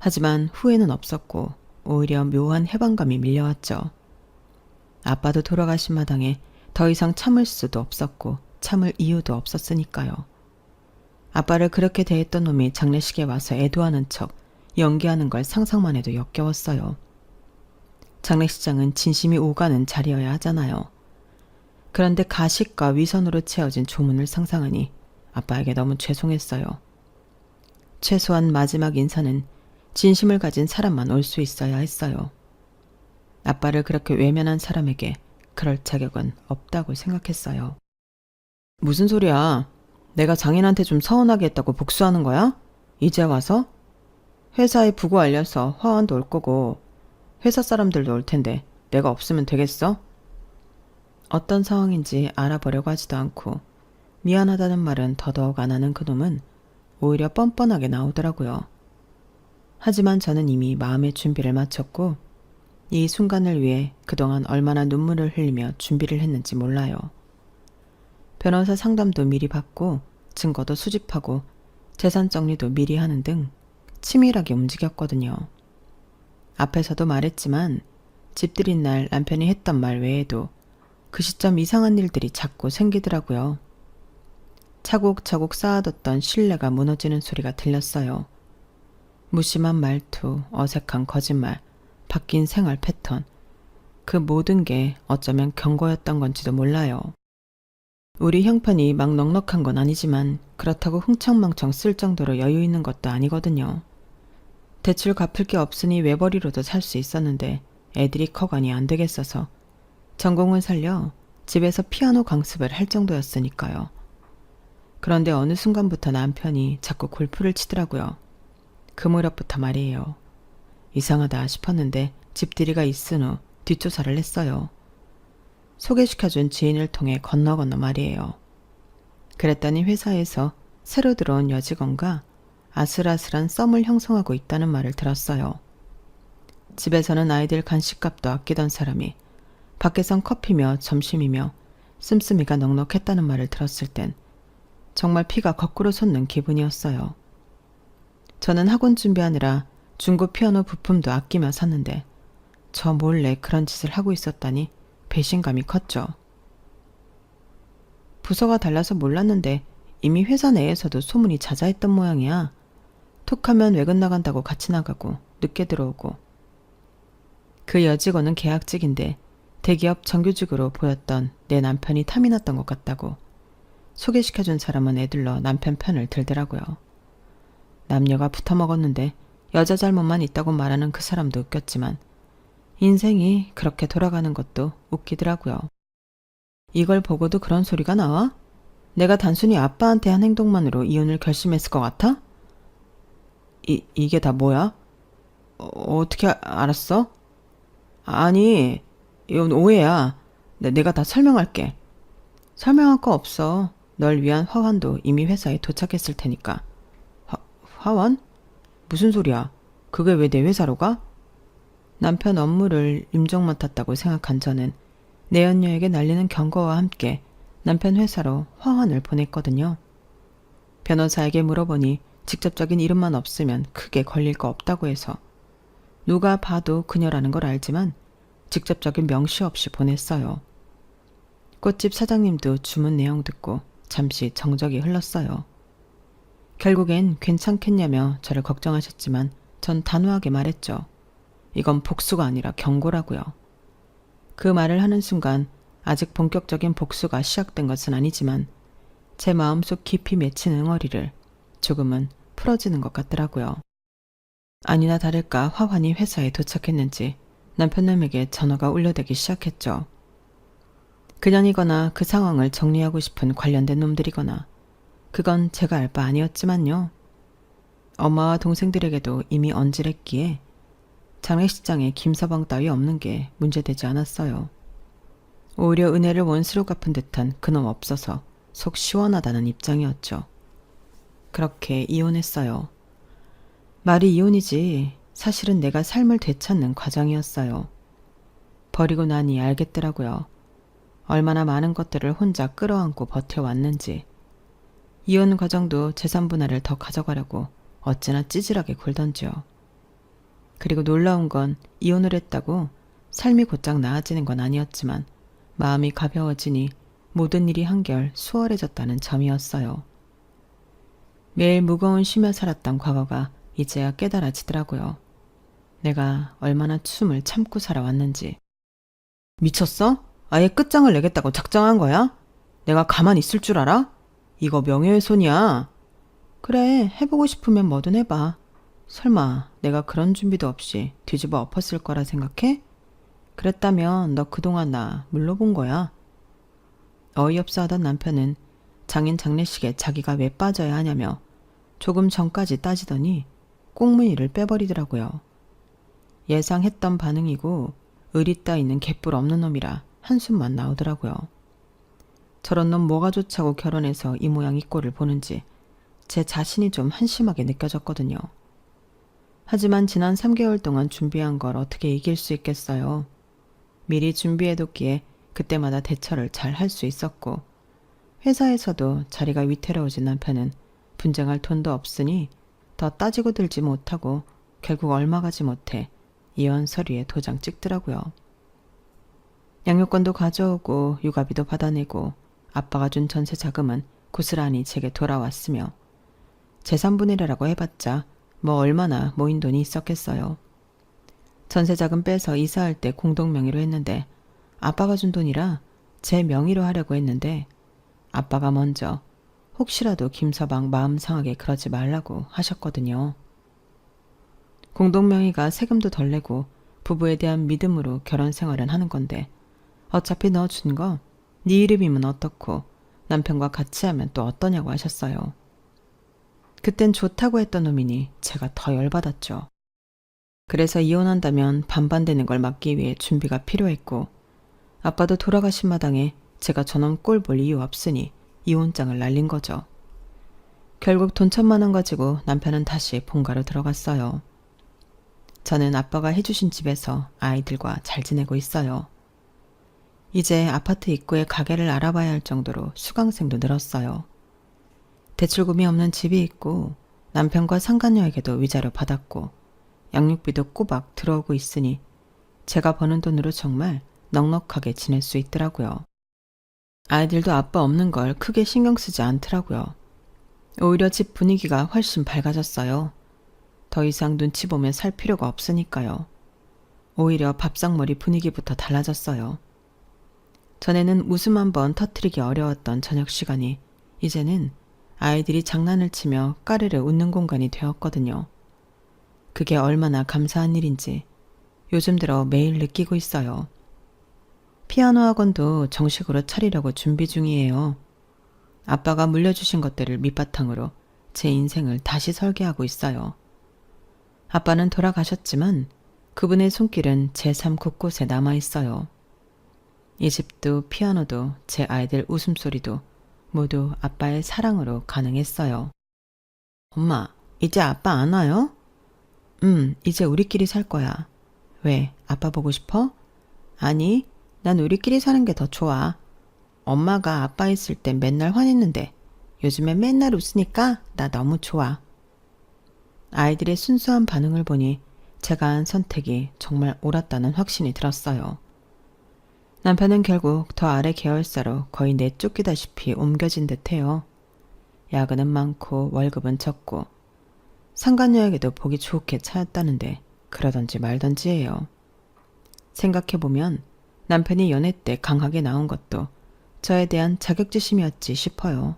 하지만 후회는 없었고 오히려 묘한 해방감이 밀려왔죠. 아빠도 돌아가신 마당에 더 이상 참을 수도 없었고 참을 이유도 없었으니까요. 아빠를 그렇게 대했던 놈이 장례식에 와서 애도하는 척 연기하는 걸 상상만 해도 역겨웠어요. 장례식장은 진심이 오가는 자리여야 하잖아요. 그런데 가식과 위선으로 채워진 조문을 상상하니 아빠에게 너무 죄송했어요. 최소한 마지막 인사는 진심을 가진 사람만 올 수 있어야 했어요. 아빠를 그렇게 외면한 사람에게 그럴 자격은 없다고 생각했어요. 무슨 소리야? 내가 장인한테 좀 서운하게 했다고 복수하는 거야? 이제 와서? 회사에 부고 알려서 화환도 올 거고 회사 사람들도 올 텐데 내가 없으면 되겠어? 어떤 상황인지 알아보려고 하지도 않고 미안하다는 말은 더더욱 안 하는 그놈은 오히려 뻔뻔하게 나오더라고요. 하지만 저는 이미 마음의 준비를 마쳤고 이 순간을 위해 그동안 얼마나 눈물을 흘리며 준비를 했는지 몰라요. 변호사 상담도 미리 받고 증거도 수집하고 재산 정리도 미리 하는 등 치밀하게 움직였거든요. 앞에서도 말했지만 집들인 날 남편이 했던 말 외에도 그 시점 이상한 일들이 자꾸 생기더라고요. 차곡차곡 쌓아뒀던 신뢰가 무너지는 소리가 들렸어요. 무심한 말투, 어색한 거짓말, 바뀐 생활 패턴, 그 모든 게 어쩌면 경고였던 건지도 몰라요. 우리 형편이 막 넉넉한 건 아니지만 그렇다고 흥청망청 쓸 정도로 여유 있는 것도 아니거든요. 대출 갚을 게 없으니 외벌이로도 살 수 있었는데 애들이 커가니 안 되겠어서 전공을 살려 집에서 피아노 강습을 할 정도였으니까요. 그런데 어느 순간부터 남편이 자꾸 골프를 치더라고요. 그 무렵부터 말이에요. 이상하다 싶었는데 집들이가 있은 후 뒷조사를 했어요. 소개시켜준 지인을 통해 건너 말이에요. 그랬더니 회사에서 새로 들어온 여직원과 아슬아슬한 썸을 형성하고 있다는 말을 들었어요. 집에서는 아이들 간식값도 아끼던 사람이 밖에선 커피며 점심이며 씀씀이가 넉넉했다는 말을 들었을 땐 정말 피가 거꾸로 솟는 기분이었어요. 저는 학원 준비하느라 중고 피아노 부품도 아끼며 샀는데 저 몰래 그런 짓을 하고 있었다니 배신감이 컸죠. 부서가 달라서 몰랐는데 이미 회사 내에서도 소문이 자자했던 모양이야. 톡하면 외근 나간다고 같이 나가고 늦게 들어오고. 그 여직원은 계약직인데 대기업 정규직으로 보였던 내 남편이 탐이 났던 것 같다고. 소개시켜준 사람은 애들러 남편 편을 들더라고요. 남녀가 붙어먹었는데 여자 잘못만 있다고 말하는 그 사람도 웃겼지만 인생이 그렇게 돌아가는 것도 웃기더라고요. 이걸 보고도 그런 소리가 나와? 내가 단순히 아빠한테 한 행동만으로 이혼을 결심했을 것 같아? 이게 다 뭐야? 어떻게 알았어? 아니, 이건 오해야. 내가 다 설명할게. 설명할 거 없어. 널 위한 화환도 이미 회사에 도착했을 테니까. 화환? 무슨 소리야? 그게 왜 내 회사로 가? 남편 업무를 임종 맡았다고 생각한 저는 내연녀에게 날리는 경고와 함께 남편 회사로 화환을 보냈거든요. 변호사에게 물어보니 직접적인 이름만 없으면 크게 걸릴 거 없다고 해서 누가 봐도 그녀라는 걸 알지만 직접적인 명시 없이 보냈어요. 꽃집 사장님도 주문 내용 듣고 잠시 정적이 흘렀어요. 결국엔 괜찮겠냐며 저를 걱정하셨지만 전 단호하게 말했죠. 이건 복수가 아니라 경고라고요. 그 말을 하는 순간 아직 본격적인 복수가 시작된 것은 아니지만 제 마음속 깊이 맺힌 응어리를 조금은 풀어지는 것 같더라고요. 아니나 다를까 화환이 회사에 도착했는지 남편놈에게 전화가 울려대기 시작했죠. 그년이거나 그 상황을 정리하고 싶은 관련된 놈들이거나 그건 제가 알 바 아니었지만요. 엄마와 동생들에게도 이미 언질했기에 장례식장에 김서방 따위 없는 게 문제되지 않았어요. 오히려 은혜를 원수로 갚은 듯한 그놈 없어서 속 시원하다는 입장이었죠. 그렇게 이혼했어요. 말이 이혼이지 사실은 내가 삶을 되찾는 과정이었어요. 버리고 나니 알겠더라고요. 얼마나 많은 것들을 혼자 끌어안고 버텨왔는지. 이혼 과정도 재산 분할을 더 가져가려고 어찌나 찌질하게 굴던지요. 그리고 놀라운 건 이혼을 했다고 삶이 곧장 나아지는 건 아니었지만 마음이 가벼워지니 모든 일이 한결 수월해졌다는 점이었어요. 매일 무거운 쉬며 살았던 과거가 이제야 깨달아지더라고요. 내가 얼마나 춤을 참고 살아왔는지. 미쳤어? 아예 끝장을 내겠다고 작정한 거야? 내가 가만히 있을 줄 알아? 이거 명예훼손이야. 그래, 해보고 싶으면 뭐든 해봐. 설마 내가 그런 준비도 없이 뒤집어 엎었을 거라 생각해? 그랬다면 너 그동안 나 물러본 거야. 어이없어 하던 남편은 장인 장례식에 자기가 왜 빠져야 하냐며 조금 전까지 따지더니 꽁무니를 빼버리더라고요. 예상했던 반응이고 의리 따위는 개뿔 없는 놈이라 한숨만 나오더라고요. 저런 놈 뭐가 좋자고 결혼해서 이 모양 이 꼴을 보는지 제 자신이 좀 한심하게 느껴졌거든요. 하지만 지난 3개월 동안 준비한 걸 어떻게 이길 수 있겠어요. 미리 준비해뒀기에 그때마다 대처를 잘 할 수 있었고 회사에서도 자리가 위태로워진 남편은 분쟁할 돈도 없으니 더 따지고 들지 못하고 결국 얼마 가지 못해 이혼 서류에 도장 찍더라고요. 양육권도 가져오고 육아비도 받아내고 아빠가 준 전세 자금은 고스란히 제게 돌아왔으며 재산분해라고 해봤자 뭐 얼마나 모인 돈이 있었겠어요. 전세자금 빼서 이사할 때 공동명의로 했는데 아빠가 준 돈이라 제 명의로 하려고 했는데 아빠가 먼저 혹시라도 김서방 마음 상하게 그러지 말라고 하셨거든요. 공동명의가 세금도 덜 내고 부부에 대한 믿음으로 결혼 생활은 하는 건데 어차피 너 준 거 네 이름이면 어떻고 남편과 같이 하면 또 어떠냐고 하셨어요. 그땐 좋다고 했던 놈이니 제가 더 열받았죠. 그래서 이혼한다면 반반되는 걸 막기 위해 준비가 필요했고 아빠도 돌아가신 마당에 제가 저놈 꼴 볼 이유 없으니 이혼장을 날린 거죠. 결국 돈 1,000만 원 가지고 남편은 다시 본가로 들어갔어요. 저는 아빠가 해주신 집에서 아이들과 잘 지내고 있어요. 이제 아파트 입구에 가게를 알아봐야 할 정도로 수강생도 늘었어요. 대출금이 없는 집이 있고 남편과 상간녀에게도 위자료 받았고 양육비도 꼬박 들어오고 있으니 제가 버는 돈으로 정말 넉넉하게 지낼 수 있더라고요. 아이들도 아빠 없는 걸 크게 신경 쓰지 않더라고요. 오히려 집 분위기가 훨씬 밝아졌어요. 더 이상 눈치 보며 살 필요가 없으니까요. 오히려 밥상머리 분위기부터 달라졌어요. 전에는 웃음 한번 터뜨리기 어려웠던 저녁 시간이 이제는 아이들이 장난을 치며 까르르 웃는 공간이 되었거든요. 그게 얼마나 감사한 일인지 요즘 들어 매일 느끼고 있어요. 피아노 학원도 정식으로 차리려고 준비 중이에요. 아빠가 물려주신 것들을 밑바탕으로 제 인생을 다시 설계하고 있어요. 아빠는 돌아가셨지만 그분의 손길은 제 삶 곳곳에 남아있어요. 이 집도 피아노도 제 아이들 웃음소리도 모두 아빠의 사랑으로 가능했어요. 엄마, 이제 아빠 안 와요? 이제 우리끼리 살 거야. 왜, 아빠 보고 싶어? 아니, 난 우리끼리 사는 게 더 좋아. 엄마가 아빠 있을 땐 맨날 화냈는데 요즘엔 맨날 웃으니까 나 너무 좋아. 아이들의 순수한 반응을 보니 제가 한 선택이 정말 옳았다는 확신이 들었어요. 남편은 결국 더 아래 계열사로 거의 내쫓기다시피 옮겨진 듯해요. 야근은 많고 월급은 적고 상간녀에게도 보기 좋게 차였다는데 그러던지 말던지예요. 생각해보면 남편이 연애 때 강하게 나온 것도 저에 대한 자격지심이었지 싶어요.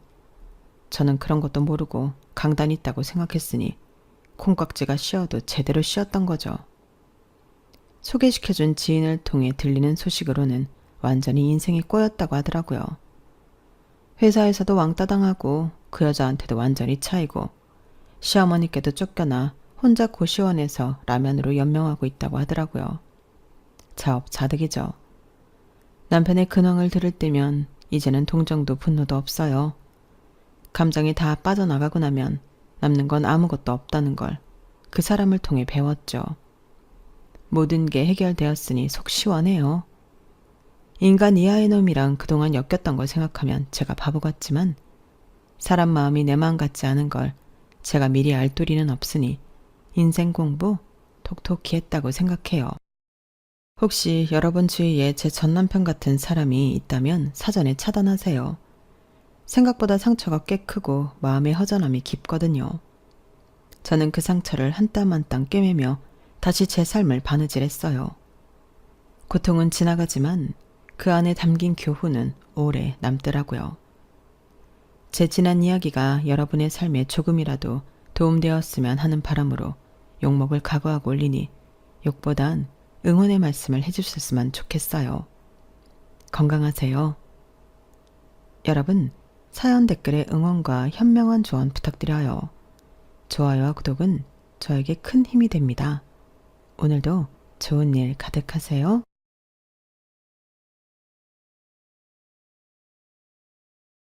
저는 그런 것도 모르고 강단이 있다고 생각했으니 콩깍지가 씌어도 제대로 씌었던 거죠. 소개시켜준 지인을 통해 들리는 소식으로는 완전히 인생이 꼬였다고 하더라고요. 회사에서도 왕따 당하고 그 여자한테도 완전히 차이고 시어머니께도 쫓겨나 혼자 고시원에서 라면으로 연명하고 있다고 하더라고요. 자업자득이죠. 남편의 근황을 들을 때면 이제는 동정도 분노도 없어요. 감정이 다 빠져나가고 나면 남는 건 아무것도 없다는 걸 그 사람을 통해 배웠죠. 모든 게 해결되었으니 속 시원해요. 인간 이하의 놈이랑 그동안 엮였던 걸 생각하면 제가 바보 같지만 사람 마음이 내 마음 같지 않은 걸 제가 미리 알 도리는 없으니 인생 공부 톡톡히 했다고 생각해요. 혹시 여러분 주위에 제 전남편 같은 사람이 있다면 사전에 차단하세요. 생각보다 상처가 꽤 크고 마음의 허전함이 깊거든요. 저는 그 상처를 한 땀 한 땀 꿰매며 다시 제 삶을 바느질했어요. 고통은 지나가지만 그 안에 담긴 교훈은 오래 남더라고요. 제 지난 이야기가 여러분의 삶에 조금이라도 도움되었으면 하는 바람으로 욕먹을 각오하고 올리니 욕보단 응원의 말씀을 해주셨으면 좋겠어요. 건강하세요. 여러분, 사연 댓글에 응원과 현명한 조언 부탁드려요. 좋아요와 구독은 저에게 큰 힘이 됩니다. 오늘도 좋은 일 가득하세요.